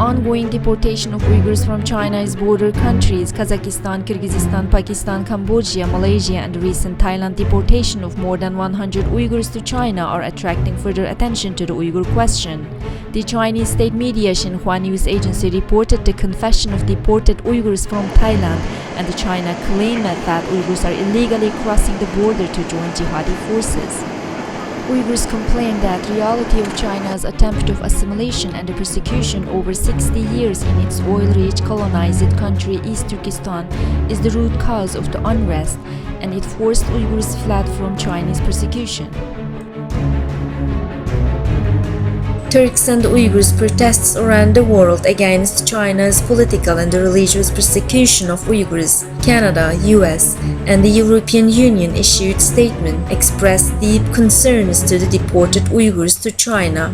ongoing deportation of Uyghurs from China's border countries, Kazakhstan, Kyrgyzstan, Pakistan, Cambodia, Malaysia, and the recent Thailand deportation of more than 100 Uyghurs to China are attracting further attention to the Uyghur question. The Chinese state media Xinhua news agency reported the confession of deported Uyghurs from Thailand, and China claimed that Uyghurs are illegally crossing the border to join jihadi forces. Uyghurs complain that the reality of China's attempt of assimilation and the persecution over 60 years in its oil-rich colonized country East Turkestan is the root cause of the unrest, and it forced Uyghurs fled from Chinese persecution. Turks and Uyghurs protests around the world against China's political and religious persecution of Uyghurs. Canada, US, and the European Union issued statements expressed deep concerns to the deported Uyghurs to China.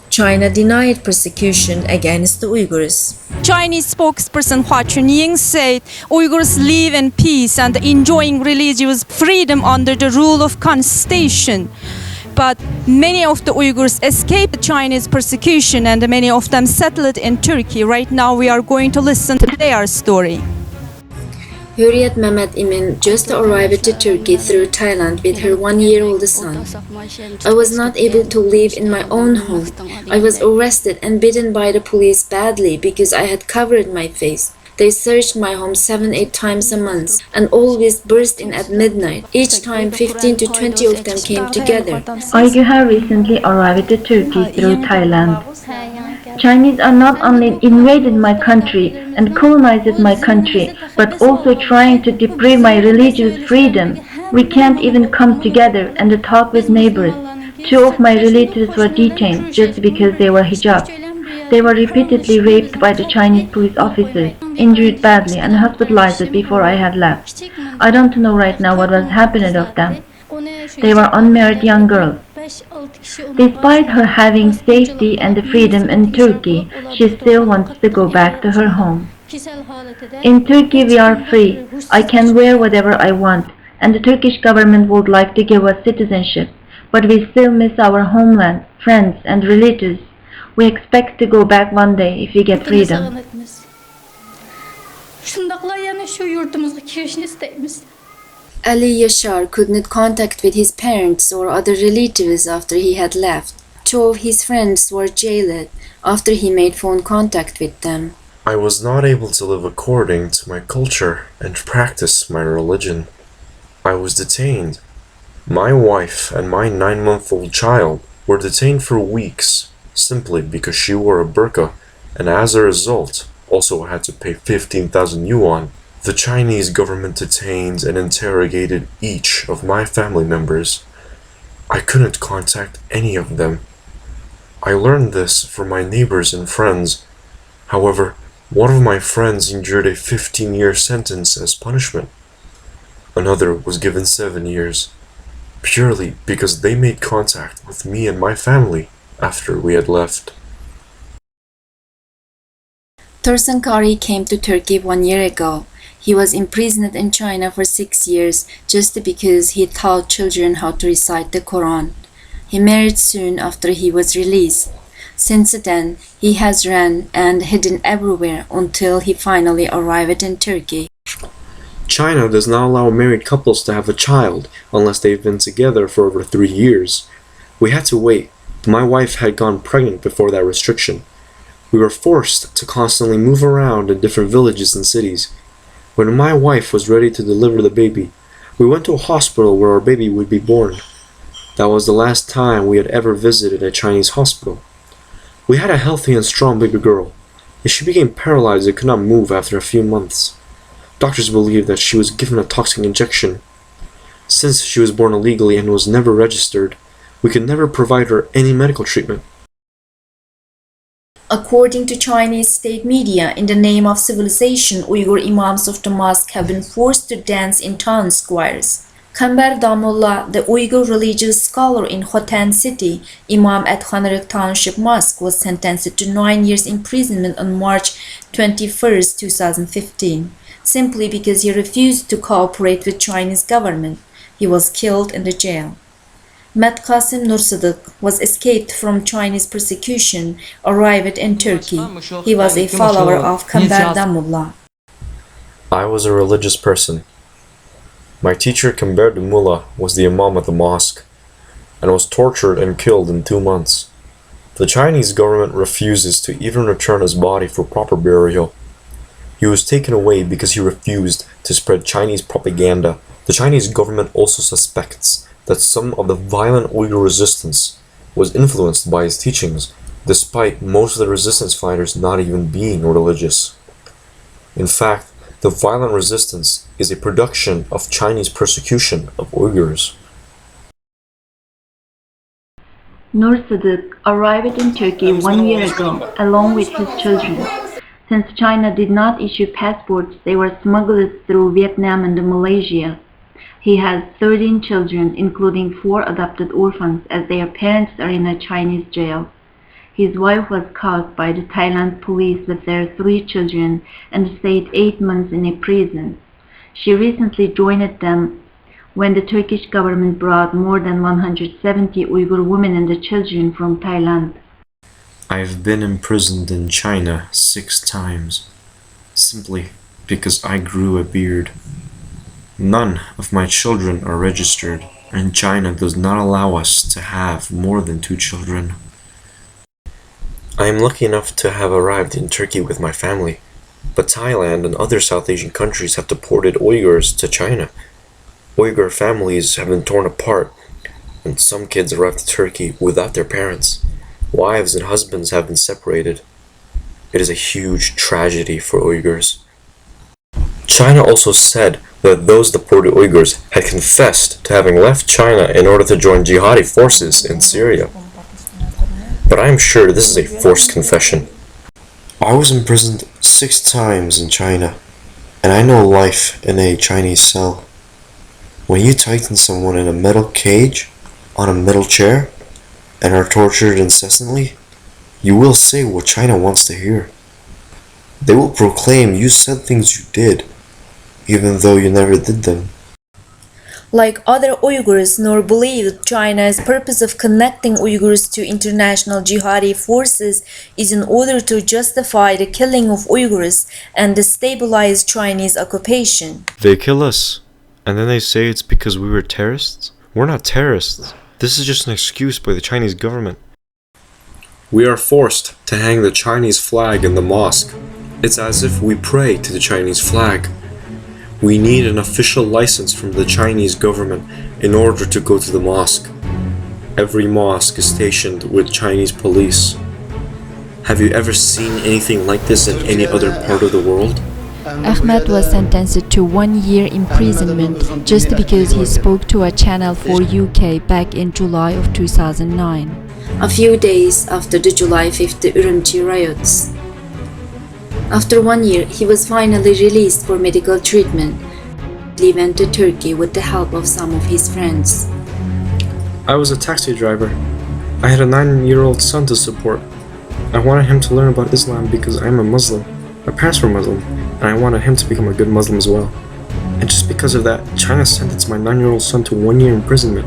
China denied persecution against the Uyghurs. Chinese spokesperson Hua Chunying said Uyghurs live in peace and enjoying religious freedom under the rule of Constitution. But many of the Uyghurs escaped Chinese persecution and many of them settled in Turkey. Right now we are going to listen to their story. Hürriyet Mehmet Imin just arrived to Turkey through Thailand with her 1-year-old son. I was not able to live in my own home. I was arrested and beaten by the police badly because I had covered my face. They searched my home 7-8 times a month and always burst in at midnight. Each time 15 to 20 of them came together. Uyghur recently arrived to Turkey through Thailand. Chinese are not only invaded my country and colonized my country, but also trying to deprive my religious freedom. We can't even come together and talk with neighbors. 2 of my relatives were detained just because they were hijab. They were repeatedly raped by the Chinese police officers, injured badly, and hospitalized before I had left. I don't know right now what was happening of them. They were unmarried young girls. Despite her having safety and freedom in Turkey, she still wants to go back to her home. In Turkey we are free. I can wear whatever I want, and the Turkish government would like to give us citizenship. But we still miss our homeland, friends, and relatives. We expect to go back one day if we get freedom. Ali Yashar could not contact with his parents or other relatives after he had left. 2 of his friends were jailed after he made phone contact with them. I was not able to live according to my culture and practice my religion. I was detained. My wife and my 9-month-old child were detained for weeks simply because she wore a burqa, and as a result also had to pay 15,000 yuan. The Chinese government detained and interrogated each of my family members. I couldn't contact any of them. I learned this from my neighbors and friends. However, one of my friends endured a 15-year sentence as punishment. Another was given 7 years, purely because they made contact with me and my family after we had left. Tursun Kari came to Turkey 1 year ago. He was imprisoned in China for 6 years just because he taught children how to recite the Quran. He married soon after he was released. Since then, he has run and hidden everywhere until he finally arrived in Turkey. China does not allow married couples to have a child unless they've been together for over 3 years. We had to wait. My wife had gone pregnant before that restriction. We were forced to constantly move around in different villages and cities. When my wife was ready to deliver the baby, we went to a hospital where our baby would be born. That was the last time we had ever visited a Chinese hospital. We had a healthy and strong baby girl, and she became paralyzed and could not move after a few months. Doctors believe that she was given a toxic injection. Since she was born illegally and was never registered, we could never provide her any medical treatment. According to Chinese state media, in the name of civilization, Uyghur imams of the mosque have been forced to dance in town squares. Kamber Damullah, the Uyghur religious scholar in Hotan City, imam at Khanarık Township Mosque, was sentenced to 9 years imprisonment on March 21, 2015, simply because he refused to cooperate with Chinese government. He was killed in the jail. Ahmet Qasim Nursadık was escaped from Chinese persecution, arrived in Turkey. He was a follower of Kamber Damullah. I was a religious person. My teacher Kamber Damullah was the imam at the mosque and was tortured and killed in 2 months. The Chinese government refuses to even return his body for proper burial. He was taken away because he refused to spread Chinese propaganda. The Chinese government also suspects that some of the violent Uyghur resistance was influenced by his teachings, despite most of the resistance fighters not even being religious. In fact, the violent resistance is a production of Chinese persecution of Uyghurs. Nursadık arrived in Turkey 1 year ago, along with his children. Since China did not issue passports, they were smuggled through Vietnam and Malaysia. He has 13 children, including 4 adopted orphans, as their parents are in a Chinese jail. His wife was caught by the Thailand police with their 3 children and stayed 8 months in a prison. She recently joined them when the Turkish government brought more than 170 Uyghur women and children from Thailand. I've been imprisoned in China 6 times, simply because I grew a beard. None of my children are registered, and China does not allow us to have more than 2 children. I am lucky enough to have arrived in Turkey with my family, but Thailand and other South Asian countries have deported Uyghurs to China. Uyghur families have been torn apart, and some kids arrived to Turkey without their parents. Wives and husbands have been separated. It is a huge tragedy for Uyghurs. China also said that those deported Uyghurs had confessed to having left China in order to join jihadi forces in Syria. But I am sure this is a forced confession. I was imprisoned 6 times in China, and I know life in a Chinese cell. When you tighten someone in a metal cage on a metal chair and are tortured incessantly, you will say what China wants to hear. They will proclaim you said things you did, even though you never did them. Like other Uyghurs, Nur believed China's purpose of connecting Uyghurs to international jihadi forces is in order to justify the killing of Uyghurs and destabilize Chinese occupation. They kill us, and then they say it's because we were terrorists? We're not terrorists. This is just an excuse by the Chinese government. We are forced to hang the Chinese flag in the mosque. It's as if we pray to the Chinese flag. We need an official license from the Chinese government in order to go to the mosque. Every mosque is stationed with Chinese police. Have you ever seen anything like this in any other part of the world? Ahmed was sentenced to 1 year imprisonment just because he spoke to a channel for UK back in July of 2009. A few days after the July 5th Ürümqi riots. After 1 year, he was finally released for medical treatment. He went to Turkey with the help of some of his friends. I was a taxi driver. I had a 9-year-old son to support. I wanted him to learn about Islam because I am a Muslim. My parents were Muslim, and I wanted him to become a good Muslim as well. And just because of that, China sentenced my 9-year-old son to 1 year imprisonment.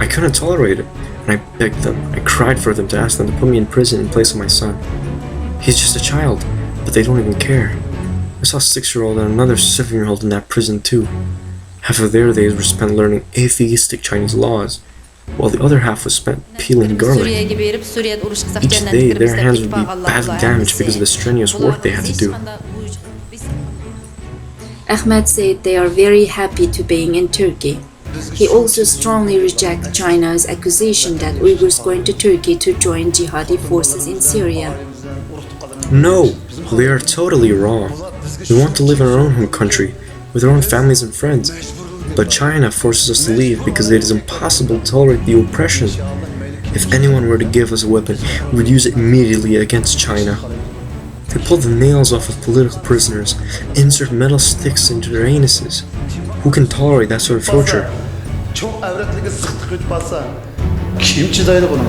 I couldn't tolerate it, and I begged them, I cried for them to ask them to put me in prison in place of my son. He's just a child, but they don't even care. I saw a 6-year-old and another 7-year-old in that prison too. Half of their days were spent learning atheistic Chinese laws, while the other half was spent peeling garlic. Each day, their hands would be badly damaged because of the strenuous work they had to do. Ahmed said they are very happy to being in Turkey. He also strongly rejects China's accusation that Uyghurs going to Turkey to join jihadi forces in Syria. No, they are totally wrong. We want to live in our own home country, with our own families and friends. But China forces us to leave because it is impossible to tolerate the oppression. If anyone were to give us a weapon, we would use it immediately against China. They pull the nails off of political prisoners, insert metal sticks into their anuses. Who can tolerate that sort of torture? Çok avretli sıktık basa. Kim çizaydı bunun?